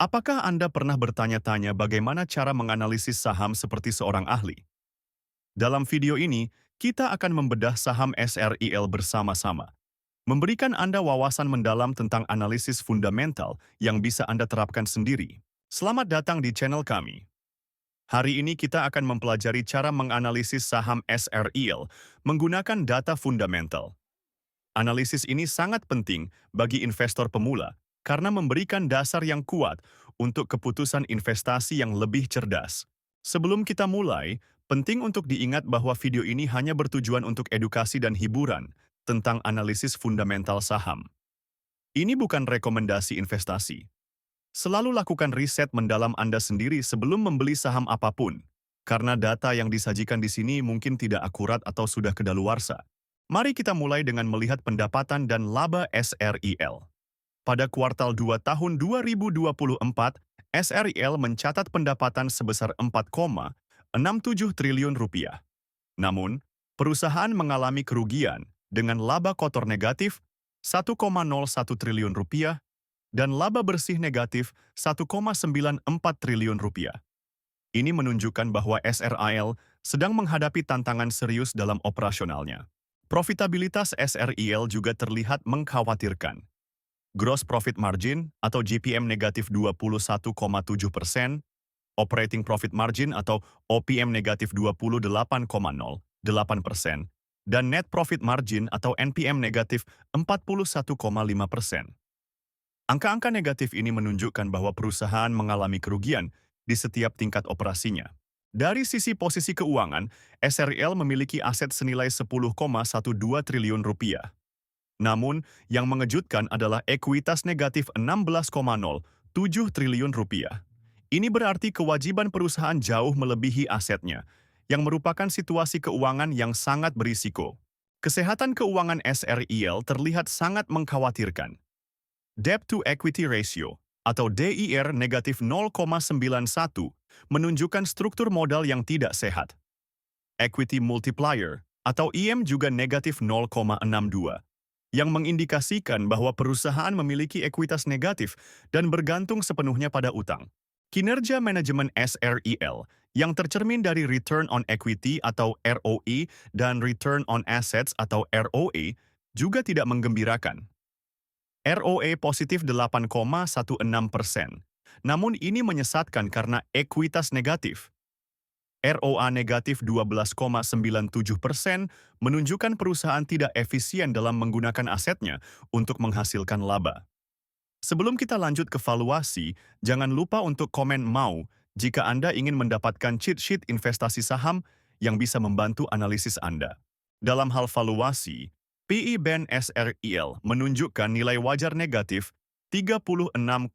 Apakah Anda pernah bertanya-tanya bagaimana cara menganalisis saham seperti seorang ahli? Dalam video ini, kita akan membedah saham SRIL bersama-sama, memberikan Anda wawasan mendalam tentang analisis fundamental yang bisa Anda terapkan sendiri. Selamat datang di channel kami. Hari ini kita akan mempelajari cara menganalisis saham SRIL menggunakan data fundamental. Analisis ini sangat penting bagi investor pemula karena memberikan dasar yang kuat untuk keputusan investasi yang lebih cerdas. Sebelum kita mulai, penting untuk diingat bahwa video ini hanya bertujuan untuk edukasi dan hiburan tentang analisis fundamental saham. Ini bukan rekomendasi investasi. Selalu lakukan riset mendalam Anda sendiri sebelum membeli saham apapun, karena data yang disajikan di sini mungkin tidak akurat atau sudah kedaluarsa. Mari kita mulai dengan melihat pendapatan dan laba SRIL. Pada kuartal 2 tahun 2024, SRIL mencatat pendapatan sebesar 4,67 triliun rupiah. Namun, perusahaan mengalami kerugian dengan laba kotor negatif 1,01 triliun rupiah dan laba bersih negatif 1,94 triliun rupiah. Ini menunjukkan bahwa SRIL sedang menghadapi tantangan serius dalam operasionalnya. Profitabilitas SRIL juga terlihat mengkhawatirkan. Gross Profit Margin atau GPM negatif 21,7%, Operating Profit Margin atau OPM negatif 28,08%, dan Net Profit Margin atau NPM negatif 41,5%. Angka-angka negatif ini menunjukkan bahwa perusahaan mengalami kerugian di setiap tingkat operasinya. Dari sisi posisi keuangan, SRIL memiliki aset senilai 10,12 triliun rupiah. Namun, yang mengejutkan adalah ekuitas negatif 16,07 triliun rupiah. Ini berarti kewajiban perusahaan jauh melebihi asetnya, yang merupakan situasi keuangan yang sangat berisiko. Kesehatan keuangan SRIL terlihat sangat mengkhawatirkan. Debt to Equity Ratio atau DIR negatif 0,91 menunjukkan struktur modal yang tidak sehat. Equity Multiplier atau IM juga negatif 0,62, yang mengindikasikan bahwa perusahaan memiliki ekuitas negatif dan bergantung sepenuhnya pada utang. Kinerja manajemen SRIL yang tercermin dari Return on Equity atau ROE dan Return on Assets atau ROA juga tidak menggembirakan. ROE positif 8,16%, namun ini menyesatkan karena ekuitas negatif. ROA negatif 12,97% menunjukkan perusahaan tidak efisien dalam menggunakan asetnya untuk menghasilkan laba. Sebelum kita lanjut ke valuasi, jangan lupa untuk komen mau jika Anda ingin mendapatkan cheat sheet investasi saham yang bisa membantu analisis Anda. Dalam hal valuasi, PE band SRIL menunjukkan nilai wajar negatif Rp36,89,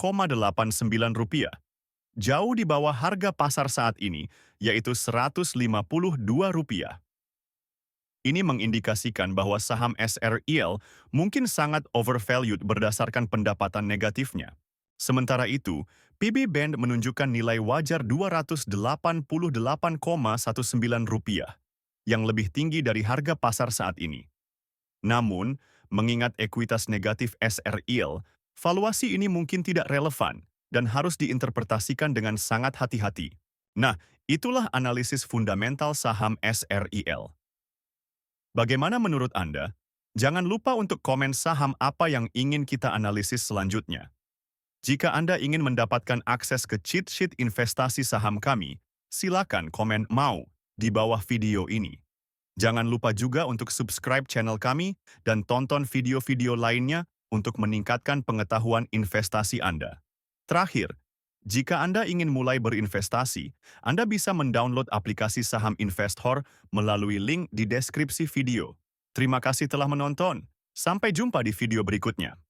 jauh di bawah harga pasar saat ini, yaitu Rp152. Ini mengindikasikan bahwa saham SRIL mungkin sangat overvalued berdasarkan pendapatan negatifnya. Sementara itu, PB Band menunjukkan nilai wajar Rp288,19, yang lebih tinggi dari harga pasar saat ini. Namun, mengingat ekuitas negatif SRIL, valuasi ini mungkin tidak relevan dan harus diinterpretasikan dengan sangat hati-hati. Nah, itulah analisis fundamental saham SRIL. Bagaimana menurut Anda? Jangan lupa untuk komen saham apa yang ingin kita analisis selanjutnya. Jika Anda ingin mendapatkan akses ke cheat sheet investasi saham kami, silakan komen mau di bawah video ini. Jangan lupa juga untuk subscribe channel kami dan tonton video-video lainnya untuk meningkatkan pengetahuan investasi Anda. Terakhir, jika Anda ingin mulai berinvestasi, Anda bisa mendownload aplikasi Saham Investor melalui link di deskripsi video. Terima kasih telah menonton. Sampai jumpa di video berikutnya.